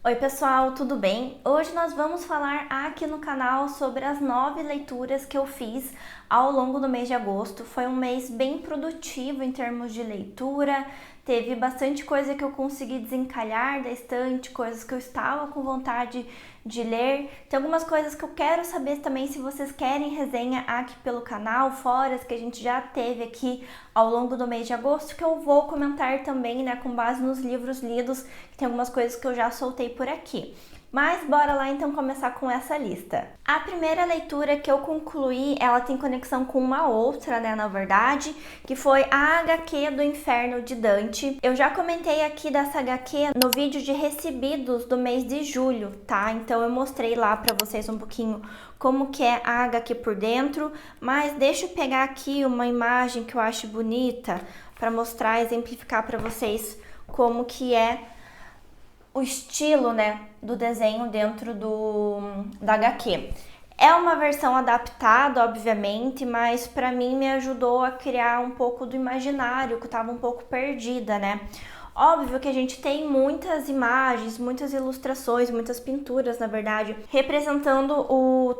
Oi pessoal, tudo bem? Hoje nós vamos falar aqui no canal sobre as 9 leituras que eu fiz ao longo do mês de agosto. Foi um mês bem produtivo em termos de leitura, teve bastante coisa que eu consegui desencalhar da estante, coisas que eu estava com vontade de ler. Tem algumas coisas que eu quero saber também se vocês querem resenha aqui pelo canal, fora as que a gente já teve aqui ao longo do mês de agosto, que eu vou comentar também, né, com base nos livros lidos, que tem algumas coisas que eu já soltei por aqui. Mas bora lá então começar com essa lista. A primeira leitura que eu concluí, ela tem conexão com uma outra, né, na verdade, que foi a HQ do Inferno de Dante. Eu já comentei aqui dessa HQ no vídeo de recebidos do mês de julho, tá? Então eu mostrei lá pra vocês um pouquinho como que é a HQ por dentro, mas deixa eu pegar aqui uma imagem que eu acho bonita para mostrar, exemplificar para vocês como que é o estilo, né, do desenho dentro da HQ. É uma versão adaptada, obviamente, mas para mim me ajudou a criar um pouco do imaginário, que eu tava um pouco perdida, né? Óbvio que a gente tem muitas imagens, muitas ilustrações, muitas pinturas, na verdade, representando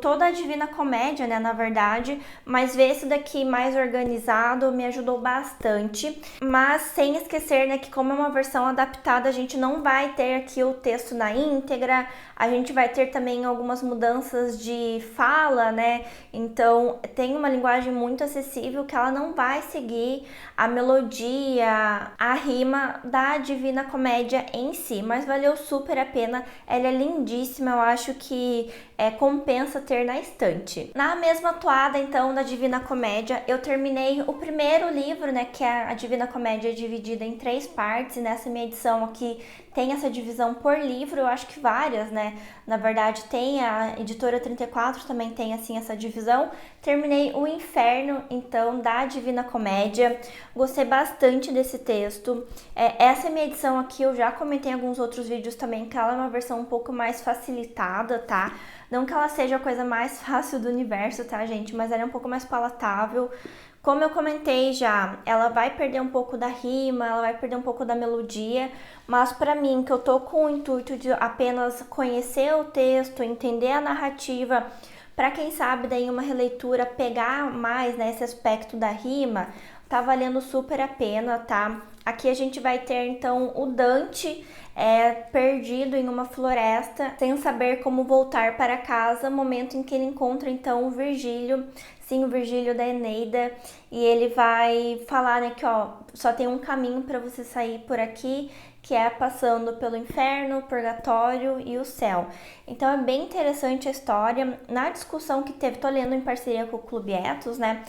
toda a Divina Comédia, né, na verdade, mas ver esse daqui mais organizado me ajudou bastante, mas sem esquecer, né, que como é uma versão adaptada, a gente não vai ter aqui o texto na íntegra, a gente vai ter também algumas mudanças de fala, né, então tem uma linguagem muito acessível que ela não vai seguir a melodia, a rima da Divina Comédia em si, mas valeu super a pena, ela é lindíssima, eu acho que compensa ter na estante. Na mesma toada, então, da Divina Comédia, eu terminei o primeiro livro, né, que é a Divina Comédia dividida em 3 partes, e nessa minha edição aqui tem essa divisão por livro, eu acho que várias, né, na verdade tem a Editora 34 também tem, assim, essa divisão. Terminei o Inferno, então, da Divina Comédia, gostei bastante desse texto. Essa é minha edição aqui, eu já comentei em alguns outros vídeos também, que ela é uma versão um pouco mais facilitada, tá? Não que ela seja a coisa mais fácil do universo, tá, gente? Mas ela é um pouco mais palatável. Como eu comentei já, ela vai perder um pouco da rima, ela vai perder um pouco da melodia, mas pra mim, que eu tô com o intuito de apenas conhecer o texto, entender a narrativa, pra quem sabe daí uma releitura pegar mais, né, esse aspecto da rima, tá valendo super a pena, tá? Aqui a gente vai ter então o Dante perdido em uma floresta, sem saber como voltar para casa, momento em que ele encontra então o Virgílio, sim, o Virgílio da Eneida, e ele vai falar, né, que ó, só tem um caminho para você sair por aqui, que é passando pelo inferno, o purgatório e o céu. Então é bem interessante a história. Na discussão que teve, tô lendo em parceria com o Clube Etos, né?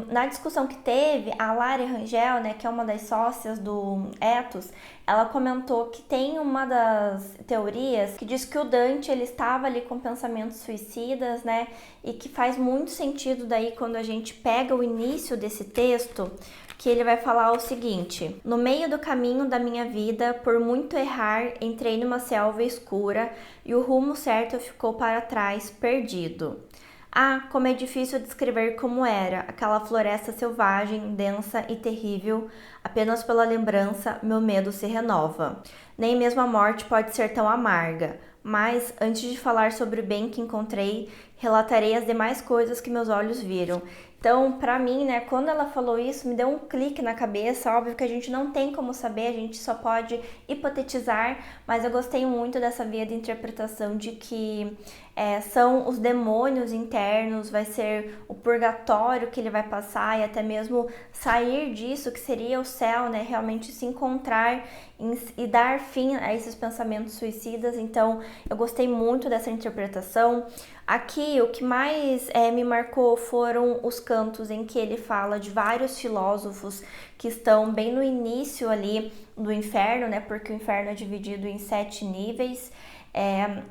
Na discussão que teve, a Lari Rangel, né, que é uma das sócias do Etos, ela comentou que tem uma das teorias que diz que o Dante ele estava ali com pensamentos suicidas, né? E que faz muito sentido daí quando a gente pega o início desse texto, que ele vai falar o seguinte: no meio do caminho da minha vida, por muito errar, entrei numa selva escura e o rumo certo ficou para trás, perdido. Ah, como é difícil descrever como era aquela floresta selvagem, densa e terrível. Apenas pela lembrança, meu medo se renova. Nem mesmo a morte pode ser tão amarga. Mas, antes de falar sobre o bem que encontrei, relatarei as demais coisas que meus olhos viram. Então, pra mim, né, quando ela falou isso, me deu um clique na cabeça. Óbvio que a gente não tem como saber, a gente só pode hipotetizar, mas eu gostei muito dessa via de interpretação de que são os demônios internos, vai ser o purgatório que ele vai passar e até mesmo sair disso, que seria o céu, né, realmente se encontrar e dar fim a esses pensamentos suicidas. Então, eu gostei muito dessa interpretação. Aqui, o que mais me marcou foram os cantos em que ele fala de vários filósofos que estão bem no início ali do inferno, né? Porque o inferno é dividido em 7 níveis.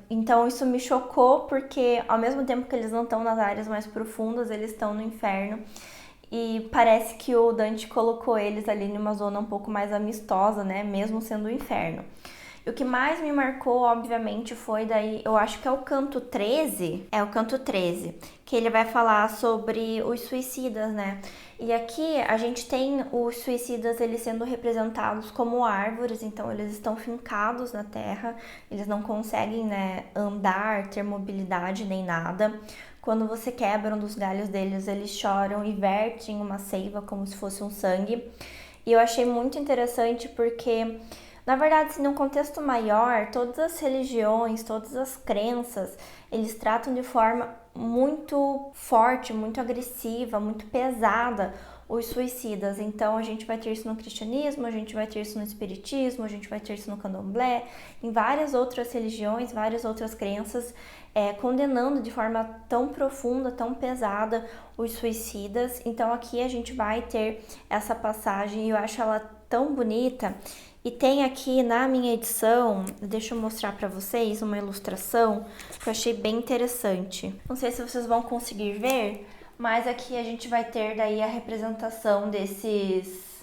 Então isso me chocou porque ao mesmo tempo que eles não estão nas áreas mais profundas, eles estão no inferno. E parece que o Dante colocou eles ali numa zona um pouco mais amistosa, né? Mesmo sendo o inferno. E o que mais me marcou, obviamente, foi daí, eu acho que é o canto 13, que ele vai falar sobre os suicidas, né? E aqui a gente tem os suicidas eles sendo representados como árvores, então eles estão fincados na terra, eles não conseguem, né, andar, ter mobilidade nem nada. Quando você quebra um dos galhos deles, eles choram e vertem uma seiva como se fosse um sangue. E eu achei muito interessante porque, na verdade, assim, num contexto maior, todas as religiões, todas as crenças, eles tratam de forma muito forte, muito agressiva, muito pesada os suicidas. Então a gente vai ter isso no cristianismo, a gente vai ter isso no espiritismo, a gente vai ter isso no candomblé, em várias outras religiões, várias outras crenças, condenando de forma tão profunda, tão pesada os suicidas. Então aqui a gente vai ter essa passagem e eu acho ela tão bonita. E tem aqui na minha edição, deixa eu mostrar para vocês uma ilustração que eu achei bem interessante. Não sei se vocês vão conseguir ver, mas aqui a gente vai ter daí a representação desses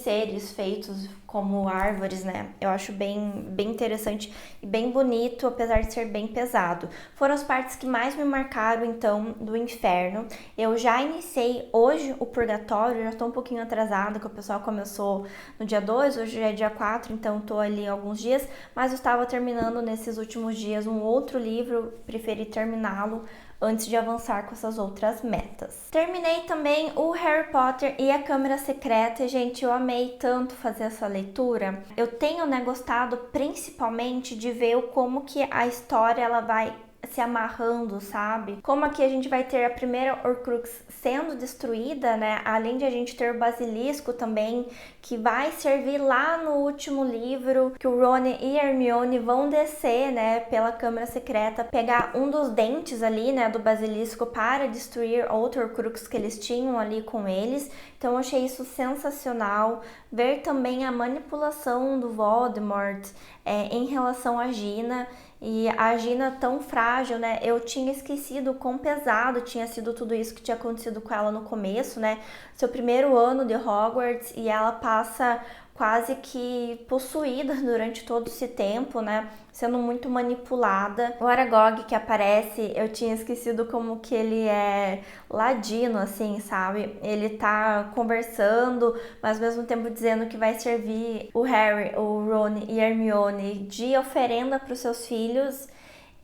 seres feitos como árvores, né? Eu acho bem interessante e bem bonito, apesar de ser bem pesado. Foram as partes que mais me marcaram, então, do inferno. Eu já iniciei hoje o purgatório, já tô um pouquinho atrasada, que o pessoal começou no dia 2, hoje já é dia 4, então tô ali alguns dias, mas eu estava terminando nesses últimos dias um outro livro, preferi terminá-lo antes de avançar com essas outras metas. Terminei também o Harry Potter e a Câmara Secreta. Gente, eu amei tanto fazer essa leitura. Eu tenho, né, gostado principalmente de ver como que a história ela vai se amarrando, sabe? Como aqui a gente vai ter a primeira Horcrux sendo destruída, né? Além de a gente ter o Basilisco também, que vai servir lá no último livro, que o Rony e a Hermione vão descer, né, pela Câmara Secreta, pegar um dos dentes ali, né, do Basilisco para destruir outro Horcrux que eles tinham ali com eles. Então eu achei isso sensacional. Ver também a manipulação do Voldemort em relação a Gina. E a Gina tão frágil, né? Eu tinha esquecido o quão pesado tinha sido tudo isso que tinha acontecido com ela no começo, né? Seu primeiro ano de Hogwarts e ela passa quase que possuída durante todo esse tempo, né? Sendo muito manipulada. O Aragog que aparece, eu tinha esquecido como que ele é ladino, assim, sabe? Ele tá conversando, mas ao mesmo tempo dizendo que vai servir o Harry, o Ron e a Hermione de oferenda para os seus filhos.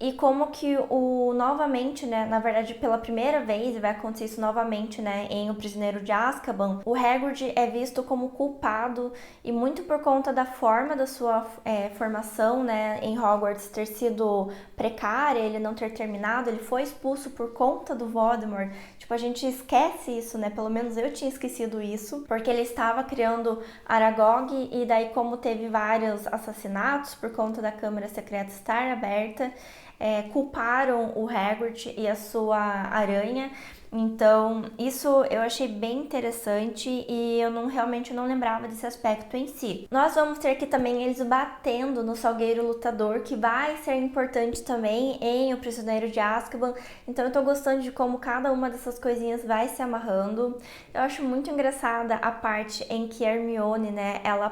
E como que novamente, né, na verdade pela primeira vez, vai acontecer isso novamente, né, em O Prisioneiro de Azkaban, o Hagrid é visto como culpado e muito por conta da forma da sua formação, né, em Hogwarts ter sido precária, ele não ter terminado, ele foi expulso por conta do Voldemort. Tipo, a gente esquece isso, né, pelo menos eu tinha esquecido isso, porque ele estava criando Aragog e daí como teve vários assassinatos por conta da Câmara Secreta estar aberta, culparam o Hagrid e a sua aranha. Então, isso eu achei bem interessante e eu realmente não lembrava desse aspecto em si. Nós vamos ter aqui também eles batendo no Salgueiro Lutador, que vai ser importante também em O Prisioneiro de Azkaban. Então, eu tô gostando de como cada uma dessas coisinhas vai se amarrando. Eu acho muito engraçada a parte em que a Hermione, né, ela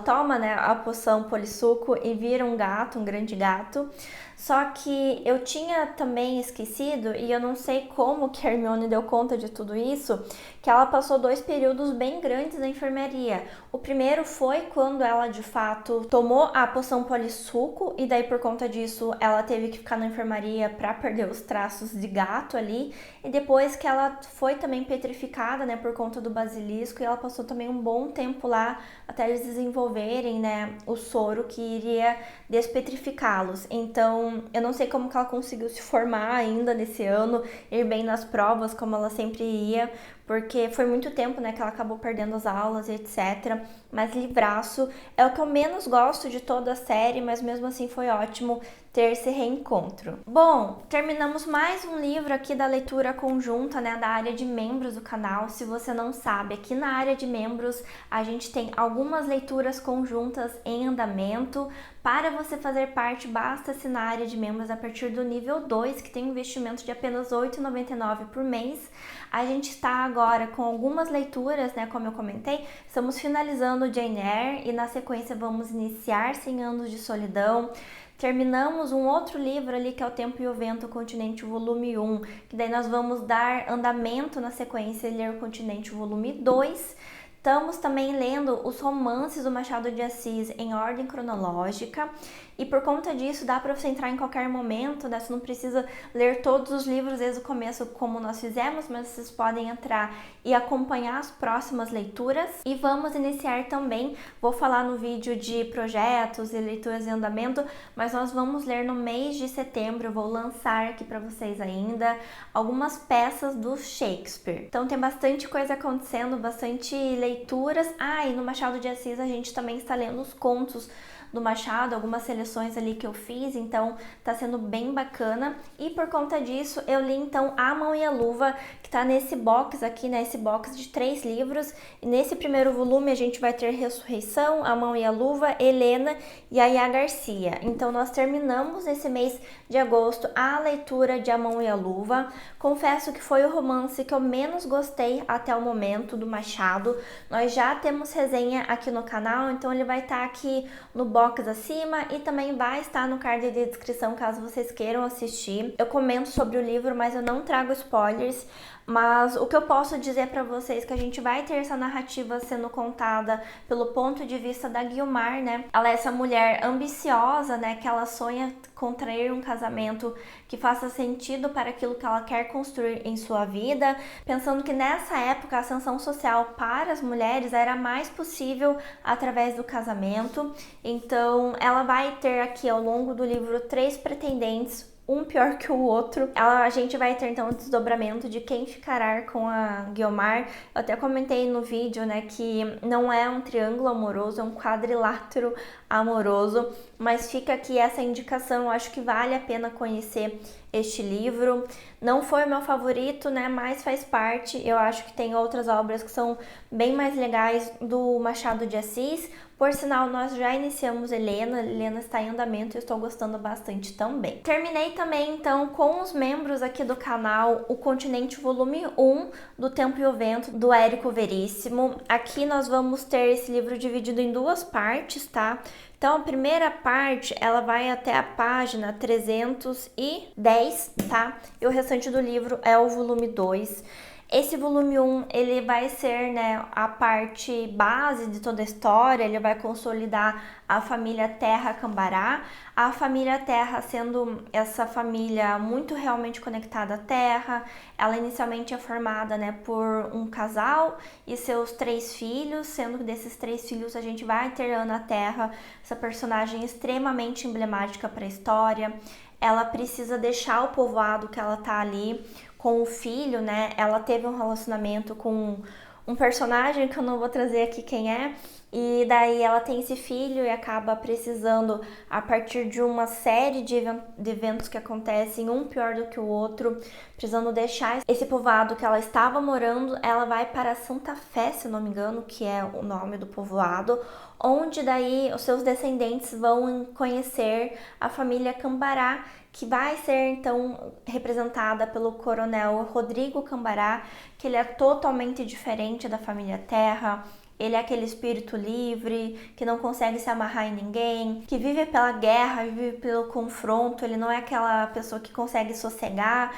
toma, né, a poção polissuco e vira um gato, um grande gato. Só que eu tinha também esquecido, e eu não sei como que a Hermione deu conta de tudo isso, que ela passou 2 períodos bem grandes na enfermaria. O primeiro foi quando ela, de fato, tomou a poção polissuco, e daí por conta disso ela teve que ficar na enfermaria para perder os traços de gato ali. E depois que ela foi também petrificada, né, por conta do basilisco, e ela passou também um bom tempo lá até eles desenvolverem, né, o soro que iria despetrificá-los. Então, eu não sei como que ela conseguiu se formar ainda nesse ano, ir bem nas provas como ela sempre ia, porque foi muito tempo, né, que ela acabou perdendo as aulas e etc. Mas livraço é o que eu menos gosto de toda a série, mas mesmo assim foi ótimo ter esse reencontro. Bom, terminamos mais um livro aqui da leitura conjunta, né, da área de membros do canal. Se você não sabe, aqui na área de membros a gente tem algumas leituras conjuntas em andamento. Para você fazer parte, basta assinar a área de membros a partir do nível 2, que tem um investimento de apenas R$ 8,99 por mês. A gente está agora com algumas leituras, né, como eu comentei, estamos finalizando Jane Eyre e na sequência vamos iniciar 100 Anos de Solidão. Terminamos um outro livro ali que é O Tempo e o Vento, o Continente, volume 1, que daí nós vamos dar andamento na sequência e ler o Continente, volume 2. Estamos também lendo os romances do Machado de Assis em ordem cronológica e por conta disso dá para você entrar em qualquer momento, né? Você não precisa ler todos os livros desde o começo como nós fizemos, mas vocês podem entrar e acompanhar as próximas leituras. E vamos iniciar também, vou falar no vídeo de projetos e leituras em andamento, mas nós vamos ler no mês de setembro, eu vou lançar aqui para vocês ainda algumas peças do Shakespeare. Então tem bastante coisa acontecendo, bastante leituras. E no Machado de Assis a gente também está lendo os contos do Machado, algumas seleções ali que eu fiz, então tá sendo bem bacana. E por conta disso, eu li então A Mão e a Luva, que tá nesse box aqui, né, esse box de 3 livros. E nesse primeiro volume a gente vai ter Ressurreição, A Mão e a Luva, Helena e Yaya Garcia. Então nós terminamos nesse mês de agosto a leitura de A Mão e a Luva. Confesso que foi o romance que eu menos gostei até o momento do Machado. Nós já temos resenha aqui no canal, então ele vai estar aqui no box acima e também vai estar no card de descrição caso vocês queiram assistir. Eu comento sobre o livro, mas eu não trago spoilers. Mas o que eu posso dizer para vocês é que a gente vai ter essa narrativa sendo contada pelo ponto de vista da Guiomar, né? Ela é essa mulher ambiciosa, né? Que ela sonha contrair um casamento que faça sentido para aquilo que ela quer construir em sua vida, pensando que nessa época a ascensão social para as mulheres era mais possível através do casamento. Então ela vai ter aqui ao longo do livro 3 pretendentes, um pior que o outro. A gente vai ter então o desdobramento de quem ficará com a Guiomar. Eu até comentei no vídeo, né, que não é um triângulo amoroso, é um quadrilátero amoroso, mas fica aqui essa indicação. Eu acho que vale a pena conhecer este livro. Não foi o meu favorito, né, mas faz parte. Eu acho que tem outras obras que são bem mais legais do Machado de Assis. Por sinal, nós já iniciamos Helena está em andamento e estou gostando bastante também. Terminei também, então, com os membros aqui do canal, o Continente volume 1, do Tempo e o Vento, do Érico Veríssimo. Aqui nós vamos ter esse livro dividido em 2 partes, tá? Então, a primeira parte, ela vai até a página 310, tá? E o restante do livro é o volume 2. Esse volume 1, ele vai ser, né, a parte base de toda a história, ele vai consolidar a família Terra Cambará. A família Terra sendo essa família muito realmente conectada à Terra. Ela inicialmente é formada, né, por um casal e seus 3 filhos, sendo que desses 3 filhos a gente vai ter Ana Terra, essa personagem extremamente emblemática para a história. Ela precisa deixar o povoado que ela tá ali com o filho, né? Ela teve um relacionamento com um personagem que eu não vou trazer aqui quem é, e daí ela tem esse filho e acaba precisando, a partir de uma série de eventos que acontecem, um pior do que o outro, precisando deixar esse povoado que ela estava morando. Ela vai para Santa Fé, se não me engano, que é o nome do povoado, onde daí os seus descendentes vão conhecer a família Cambará, que vai ser então representada pelo coronel Rodrigo Cambará, que ele é totalmente diferente da família Terra. Ele é aquele espírito livre, que não consegue se amarrar em ninguém, que vive pela guerra, vive pelo confronto. Ele não é aquela pessoa que consegue sossegar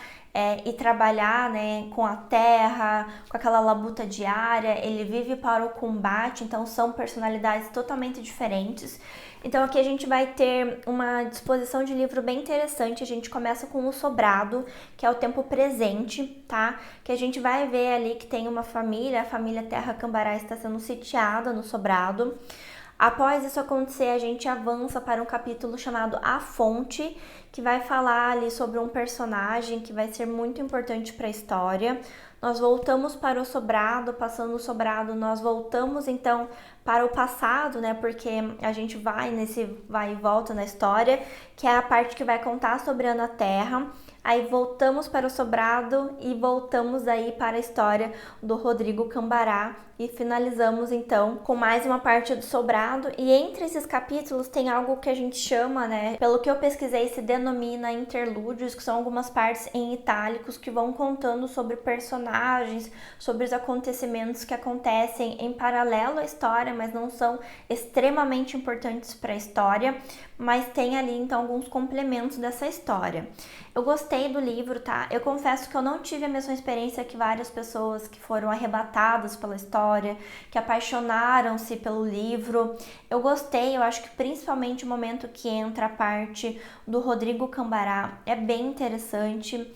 e trabalhar, né, com a terra, com aquela labuta diária. Ele vive para o combate, então são personalidades totalmente diferentes. Então aqui a gente vai ter uma disposição de livro bem interessante. A gente começa com o Sobrado, que é o tempo presente, tá? Que a gente vai ver ali que tem uma família, a família Terra Cambará está sendo sitiada no Sobrado. Após isso acontecer, a gente avança para um capítulo chamado A Fonte, que vai falar ali sobre um personagem que vai ser muito importante para a história. Nós voltamos para o Sobrado, passando o Sobrado, nós voltamos então para o passado, né? Porque a gente vai nesse vai e volta na história, que é a parte que vai contar sobre Ana Terra. Aí voltamos para o Sobrado e voltamos aí para a história do Rodrigo Cambará e finalizamos então com mais uma parte do Sobrado. E entre esses capítulos tem algo que a gente chama, né, pelo que eu pesquisei, se denomina interlúdios, que são algumas partes em itálicos que vão contando sobre personagens personagens, sobre os acontecimentos que acontecem em paralelo à história, mas não são extremamente importantes para a história, mas tem ali então alguns complementos dessa história. Eu gostei do livro, tá? Eu confesso que eu não tive a mesma experiência que várias pessoas que foram arrebatadas pela história, que apaixonaram-se pelo livro. Eu gostei, eu acho que principalmente o momento que entra a parte do Rodrigo Cambará é bem interessante.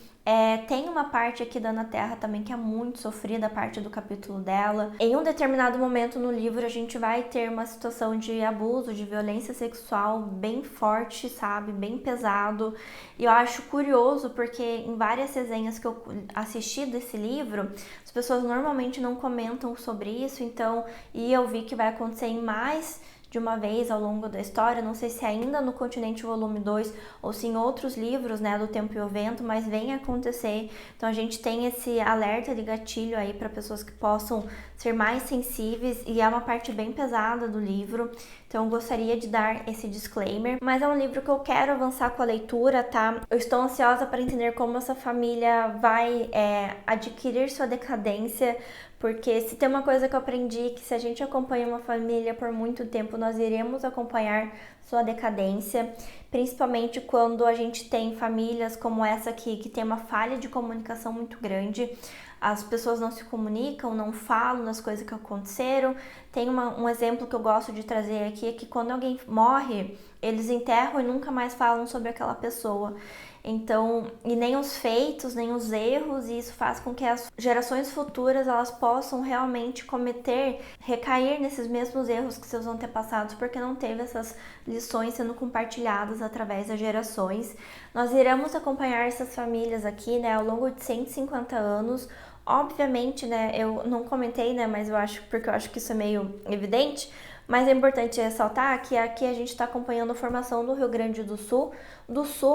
Tem uma parte aqui da Ana Terra também que é muito sofrida, a parte do capítulo dela. Em um determinado momento no livro a gente vai ter uma situação de abuso, de violência sexual bem forte, sabe? Bem pesado. E eu acho curioso porque em várias resenhas que eu assisti desse livro, as pessoas normalmente não comentam sobre isso, então, e eu vi que vai acontecer em mais de uma vez ao longo da história, não sei se ainda no Continente Volume 2 ou se em outros livros, né, do Tempo e o Vento, mas vem acontecer. Então a gente tem esse alerta de gatilho aí para pessoas que possam ser mais sensíveis e é uma parte bem pesada do livro. Então eu gostaria de dar esse disclaimer, mas é um livro que eu quero avançar com a leitura, tá? Eu estou ansiosa para entender como essa família vai adquirir sua decadência, porque se tem uma coisa que eu aprendi, que se a gente acompanha uma família por muito tempo, nós iremos acompanhar sua decadência, principalmente quando a gente tem famílias como essa aqui, que tem uma falha de comunicação muito grande. As pessoas não se comunicam, não falam das coisas que aconteceram. Tem um exemplo que eu gosto de trazer aqui, é que quando alguém morre, eles enterram e nunca mais falam sobre aquela pessoa. Então, e nem os feitos, nem os erros, e isso faz com que as gerações futuras elas possam realmente recair nesses mesmos erros que seus antepassados, porque não teve essas lições sendo compartilhadas através das gerações. Nós iremos acompanhar essas famílias aqui, né, ao longo de 150 anos. Obviamente, né, eu não comentei, né, mas porque eu acho que isso é meio evidente, mas é importante ressaltar que aqui a gente está acompanhando a formação do Rio Grande do Sul,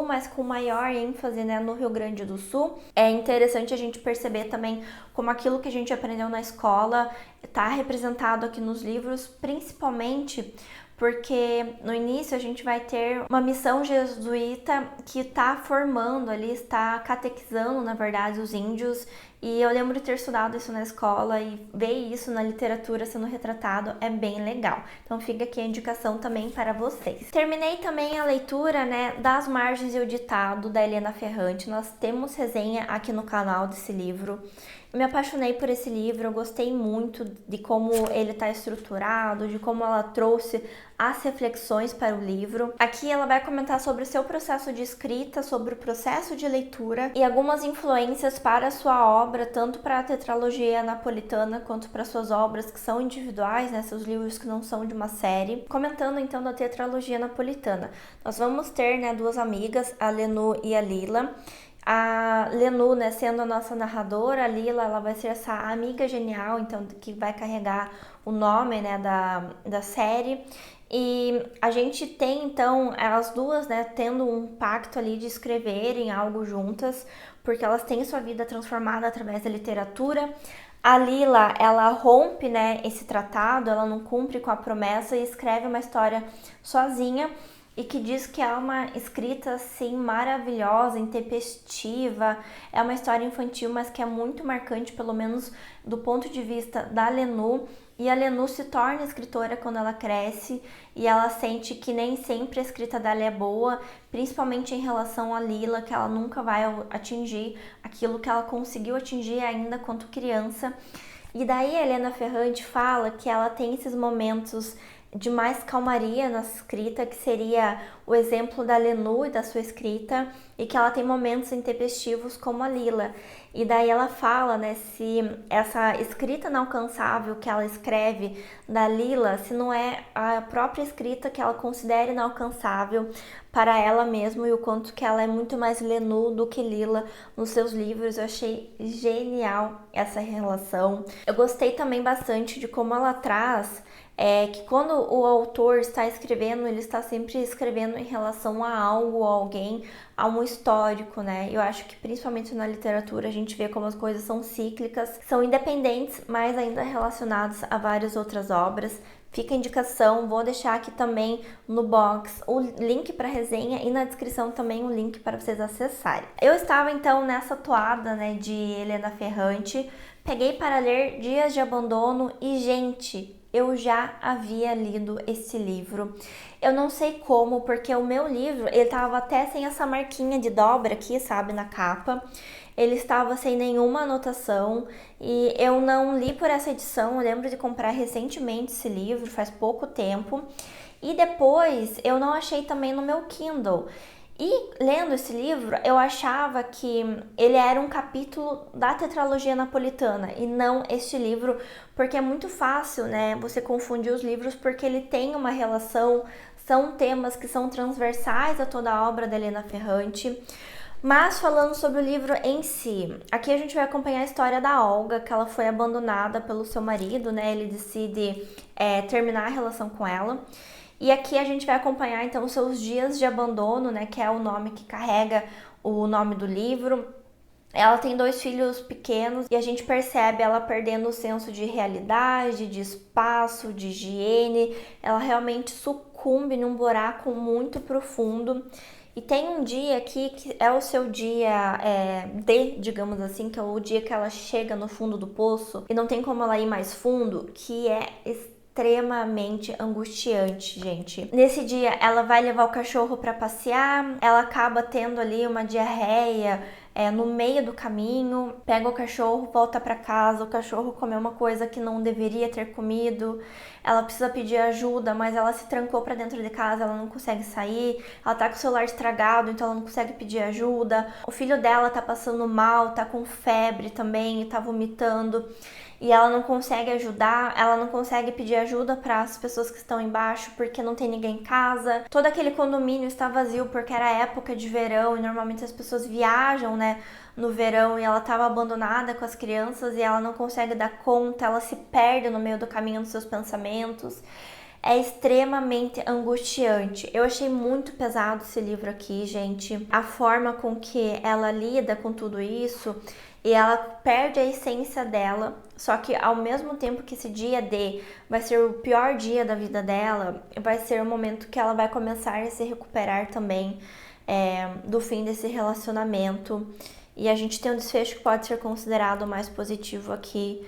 mas com maior ênfase, né, no Rio Grande do Sul. É interessante a gente perceber também como aquilo que a gente aprendeu na escola está representado aqui nos livros, principalmente porque no início a gente vai ter uma missão jesuíta que está formando ali, está catequizando, na verdade, os índios. E eu lembro de ter estudado isso na escola e ver isso na literatura sendo retratado é bem legal. Então fica aqui a indicação também para vocês. Terminei também a leitura, né, das Margens e o Ditado, da Helena Ferrante. Nós temos resenha aqui no canal desse livro. Eu me apaixonei por esse livro, eu gostei muito de como ele está estruturado, de como ela trouxe as reflexões para o livro. Aqui ela vai comentar sobre o seu processo de escrita, sobre o processo de leitura e algumas influências para a sua obra, tanto para a tetralogia napolitana quanto para suas obras que são individuais, né, seus livros que não são de uma série. Comentando então da tetralogia napolitana, nós vamos ter, né, duas amigas, a Lenu e a Lila. A Lenu, né, sendo a nossa narradora, a Lila, ela vai ser essa amiga genial, então, que vai carregar o nome, né, da série. E a gente tem, então, as duas, né, tendo um pacto ali de escreverem algo juntas, porque elas têm sua vida transformada através da literatura. A Lila, ela rompe, né, esse tratado, ela não cumpre com a promessa e escreve uma história sozinha, e que diz que é uma escrita, assim, maravilhosa, intempestiva. É uma história infantil, mas que é muito marcante, pelo menos do ponto de vista da Lenu. E a Lenu se torna escritora quando ela cresce e ela sente que nem sempre a escrita dela é boa, principalmente em relação a Lila, que ela nunca vai atingir aquilo que ela conseguiu atingir ainda quando criança. E daí a Helena Ferrante fala que ela tem esses momentos de mais calmaria na escrita, que seria o exemplo da Lenu e da sua escrita, e que ela tem momentos intempestivos como a Lila. E daí ela fala, né, se essa escrita inalcançável que ela escreve da Lila, se não é a própria escrita que ela considera inalcançável para ela mesma, e o quanto que ela é muito mais Lenu do que Lila nos seus livros. Eu achei genial essa relação. Eu gostei também bastante de como ela traz que quando o autor está escrevendo, ele está sempre escrevendo em relação a algo, a alguém, a um histórico, né? Eu acho que principalmente na literatura a gente vê como as coisas são cíclicas, são independentes, mas ainda relacionadas a várias outras obras. Fica a indicação, vou deixar aqui também no box o link para resenha e na descrição também o link para vocês acessarem. Eu estava então nessa toada, né, de Helena Ferrante, peguei para ler Dias de Abandono e, gente, eu já havia lido esse livro. Eu não sei como, porque o meu livro, ele tava até sem essa marquinha de dobra aqui, sabe, na capa. Ele estava sem nenhuma anotação e eu não li por essa edição. Eu lembro de comprar recentemente esse livro, faz pouco tempo. E depois eu não achei também no meu Kindle. E lendo esse livro, eu achava que ele era um capítulo da tetralogia napolitana e não este livro, porque é muito fácil, né, você confundir os livros porque ele tem uma relação, são temas que são transversais a toda a obra da Helena Ferrante. Mas falando sobre o livro em si, aqui a gente vai acompanhar a história da Olga, que ela foi abandonada pelo seu marido, né? Ele decide terminar a relação com ela. E aqui a gente vai acompanhar então os seus dias de abandono, né? Que é o nome que carrega o nome do livro. Ela tem 2 filhos pequenos e a gente percebe ela perdendo o senso de realidade, de espaço, de higiene. Ela realmente sucumbe num buraco muito profundo. E tem um dia aqui que é o seu dia digamos assim, que é o dia que ela chega no fundo do poço e não tem como ela ir mais fundo, que é extremamente angustiante, gente. Nesse dia, ela vai levar o cachorro para passear, ela acaba tendo ali uma diarreia no meio do caminho, pega o cachorro, volta para casa, o cachorro comeu uma coisa que não deveria ter comido, ela precisa pedir ajuda, mas ela se trancou para dentro de casa, ela não consegue sair, ela tá com o celular estragado, então ela não consegue pedir ajuda, o filho dela tá passando mal, tá com febre também, tá vomitando, e ela não consegue ajudar, ela não consegue pedir ajuda para as pessoas que estão embaixo porque não tem ninguém em casa. Todo aquele condomínio está vazio porque era época de verão e normalmente as pessoas viajam, né, no verão, e ela estava abandonada com as crianças e ela não consegue dar conta, ela se perde no meio do caminho dos seus pensamentos. É extremamente angustiante. Eu achei muito pesado esse livro aqui, gente. A forma com que ela lida com tudo isso, e ela perde a essência dela, só que ao mesmo tempo que esse dia D vai ser o pior dia da vida dela, vai ser o momento que ela vai começar a se recuperar também do fim desse relacionamento. E a gente tem um desfecho que pode ser considerado mais positivo aqui.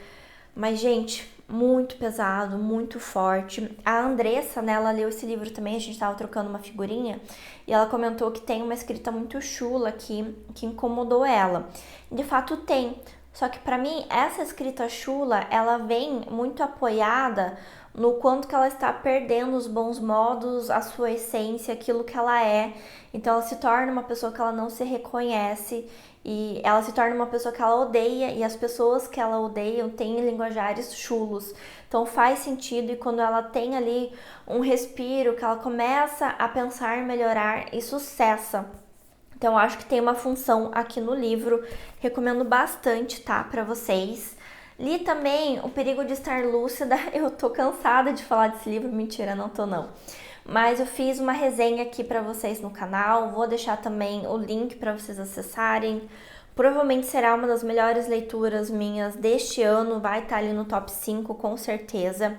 Mas, gente, muito pesado, muito forte. A Andressa, né, ela leu esse livro também, a gente tava trocando uma figurinha, e ela comentou que tem uma escrita muito chula aqui, que incomodou ela. De fato tem, só que pra mim, essa escrita chula, ela vem muito apoiada no quanto que ela está perdendo os bons modos, a sua essência, aquilo que ela é. Então ela se torna uma pessoa que ela não se reconhece e ela se torna uma pessoa que ela odeia, e as pessoas que ela odeia têm linguajares chulos. Então faz sentido, e quando ela tem ali um respiro, que ela começa a pensar em melhorar, isso cessa. Então eu acho que tem uma função aqui no livro, recomendo bastante, tá, pra vocês. Li também O Perigo de Estar Lúcida. Eu tô cansada de falar desse livro, mentira, não tô não. Mas eu fiz uma resenha aqui pra vocês no canal, vou deixar também o link pra vocês acessarem. Provavelmente será uma das melhores leituras minhas deste ano, vai estar ali no top 5 com certeza.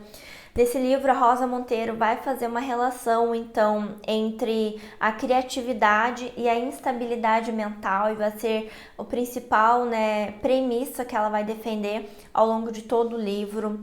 Nesse livro, a Rosa Monteiro vai fazer uma relação, então, entre a criatividade e a instabilidade mental, e vai ser o principal, né, premissa que ela vai defender ao longo de todo o livro.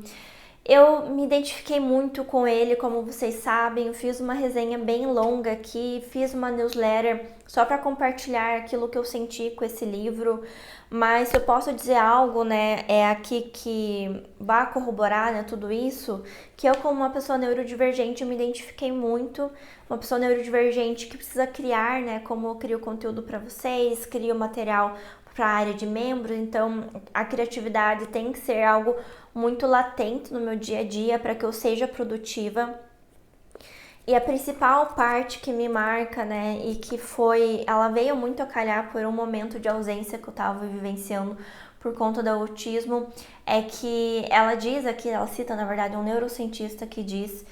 Eu me identifiquei muito com ele, como vocês sabem, eu fiz uma resenha bem longa aqui, fiz uma newsletter só para compartilhar aquilo que eu senti com esse livro, mas se eu posso dizer algo, né, é aqui que vai corroborar, né, tudo isso, que eu, como uma pessoa neurodivergente, eu me identifiquei muito, uma pessoa neurodivergente que precisa criar, né, como eu crio conteúdo para vocês, crio material para a área de membros, então a criatividade tem que ser algo muito latente no meu dia a dia para que eu seja produtiva. E a principal parte que me marca, né, e que ela veio muito a calhar por um momento de ausência que eu estava vivenciando por conta do autismo, é que ela diz aqui, ela cita na verdade um neurocientista que diz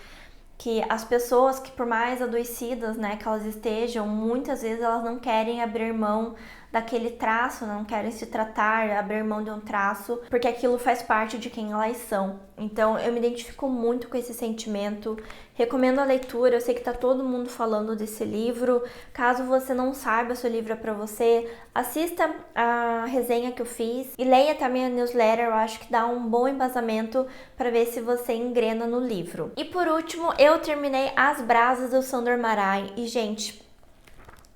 que as pessoas que por mais adoecidas, né, que elas estejam, muitas vezes elas não querem abrir mão daquele traço, não querem se tratar, abrir mão de um traço, porque aquilo faz parte de quem elas são. Então eu me identifico muito com esse sentimento, recomendo a leitura, eu sei que tá todo mundo falando desse livro. Caso você não saiba se o livro é pra você, assista a resenha que eu fiz e leia também a newsletter, eu acho que dá um bom embasamento para ver se você engrena no livro. E por último, eu terminei As Brasas do Sandor Márai e, gente,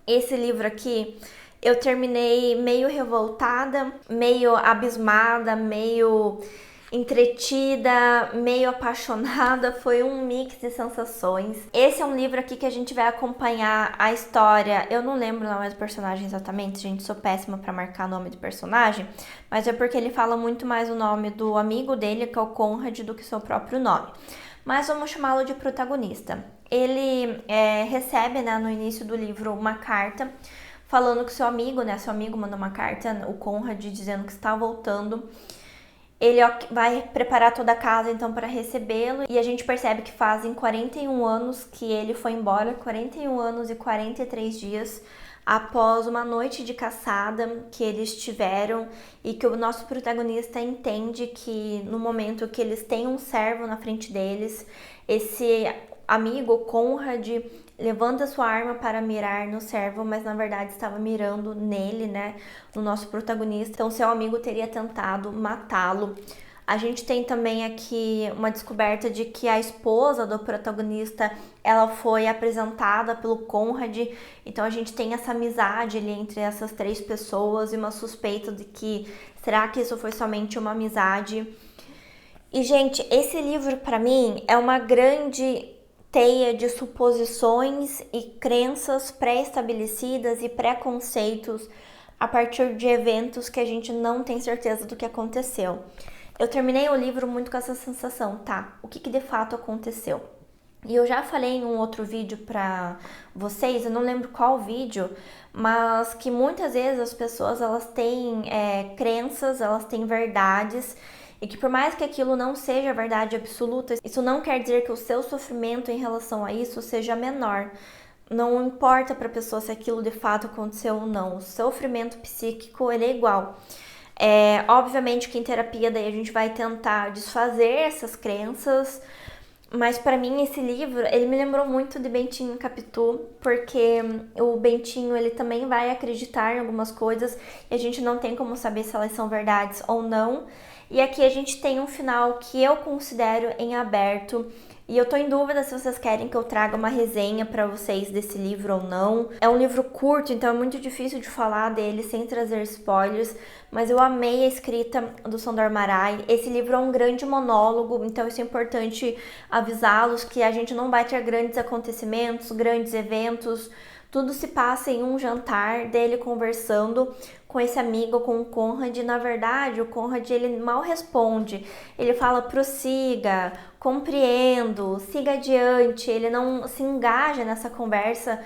esse livro aqui eu terminei meio revoltada, meio abismada, meio entretida, meio apaixonada, foi um mix de sensações. Esse é um livro aqui que a gente vai acompanhar a história, eu não lembro o nome do personagem exatamente, gente, sou péssima pra marcar nome do personagem, mas é porque ele fala muito mais o nome do amigo dele, que é o Conrad, do que seu próprio nome. Mas vamos chamá-lo de protagonista. Ele recebe, né, no início do livro uma carta falando que seu amigo mandou uma carta, o Conrad, dizendo que está voltando. Ele vai preparar toda a casa então para recebê-lo e a gente percebe que fazem 41 anos que ele foi embora, 41 anos e 43 dias após uma noite de caçada que eles tiveram e que o nosso protagonista entende que no momento que eles têm um servo na frente deles, esse amigo Conrad levanta sua arma para mirar no servo, mas na verdade estava mirando nele, né, no nosso protagonista. Então seu amigo teria tentado matá-lo. A gente tem também aqui uma descoberta de que a esposa do protagonista, ela foi apresentada pelo Conrad, então a gente tem essa amizade ali entre essas três pessoas e uma suspeita de que será que isso foi somente uma amizade? E gente, esse livro para mim é uma grande teia de suposições e crenças pré-estabelecidas e preconceitos a partir de eventos que a gente não tem certeza do que aconteceu. Eu terminei o livro muito com essa sensação, tá? O que de fato aconteceu? E eu já falei em um outro vídeo pra vocês, eu não lembro qual vídeo, mas que muitas vezes as pessoas elas têm crenças, elas têm verdades, e que por mais que aquilo não seja verdade absoluta, isso não quer dizer que o seu sofrimento em relação a isso seja menor. Não importa para a pessoa se aquilo de fato aconteceu ou não, o sofrimento psíquico ele é igual. Obviamente que em terapia daí a gente vai tentar desfazer essas crenças, mas para mim esse livro, ele me lembrou muito de Bentinho Capitu, porque o Bentinho ele também vai acreditar em algumas coisas e a gente não tem como saber se elas são verdades ou não. E aqui a gente tem um final que eu considero em aberto. E eu tô em dúvida se vocês querem que eu traga uma resenha pra vocês desse livro ou não. É um livro curto, então é muito difícil de falar dele sem trazer spoilers, mas eu amei a escrita do Sandor Márai. Esse livro é um grande monólogo, então isso é importante avisá-los que a gente não vai ter grandes acontecimentos, grandes eventos. Tudo se passa em um jantar dele conversando com esse amigo, com o Conrad. Na verdade, o Conrad ele mal responde. Ele fala prossiga, compreendo, siga adiante. Ele não se engaja nessa conversa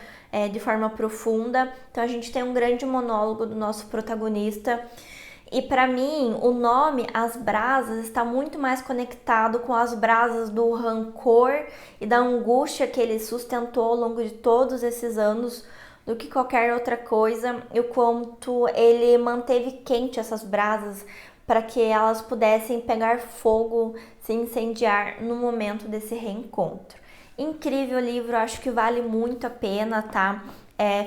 de forma profunda. Então a gente tem um grande monólogo do nosso protagonista. E para mim, o nome As Brasas está muito mais conectado com as brasas do rancor e da angústia que ele sustentou ao longo de todos esses anos do que qualquer outra coisa, e o quanto ele manteve quente essas brasas para que elas pudessem pegar fogo, se incendiar no momento desse reencontro. Incrível livro, acho que vale muito a pena, tá?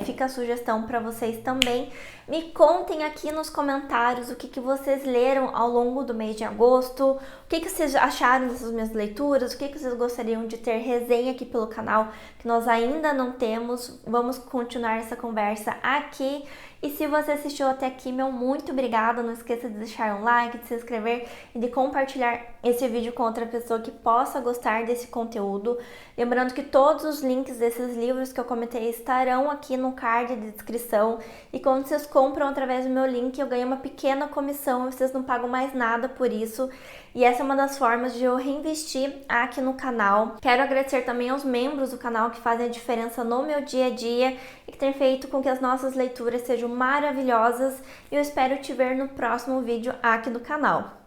Fica a sugestão para vocês também. Me contem aqui nos comentários o que vocês leram ao longo do mês de agosto, o que vocês acharam dessas minhas leituras, o que vocês gostariam de ter resenha aqui pelo canal, que nós ainda não temos. Vamos continuar essa conversa aqui. E se você assistiu até aqui, meu muito obrigada. Não esqueça de deixar um like, de se inscrever e de compartilhar esse vídeo com outra pessoa que possa gostar desse conteúdo. Lembrando que todos os links desses livros que eu comentei estarão aqui no card de descrição. E quando vocês compram através do meu link, eu ganho uma pequena comissão e vocês não pagam mais nada por isso. E essa é uma das formas de eu reinvestir aqui no canal. Quero agradecer também aos membros do canal que fazem a diferença no meu dia a dia e que têm feito com que as nossas leituras sejam maravilhosas. E eu espero te ver no próximo vídeo aqui do canal.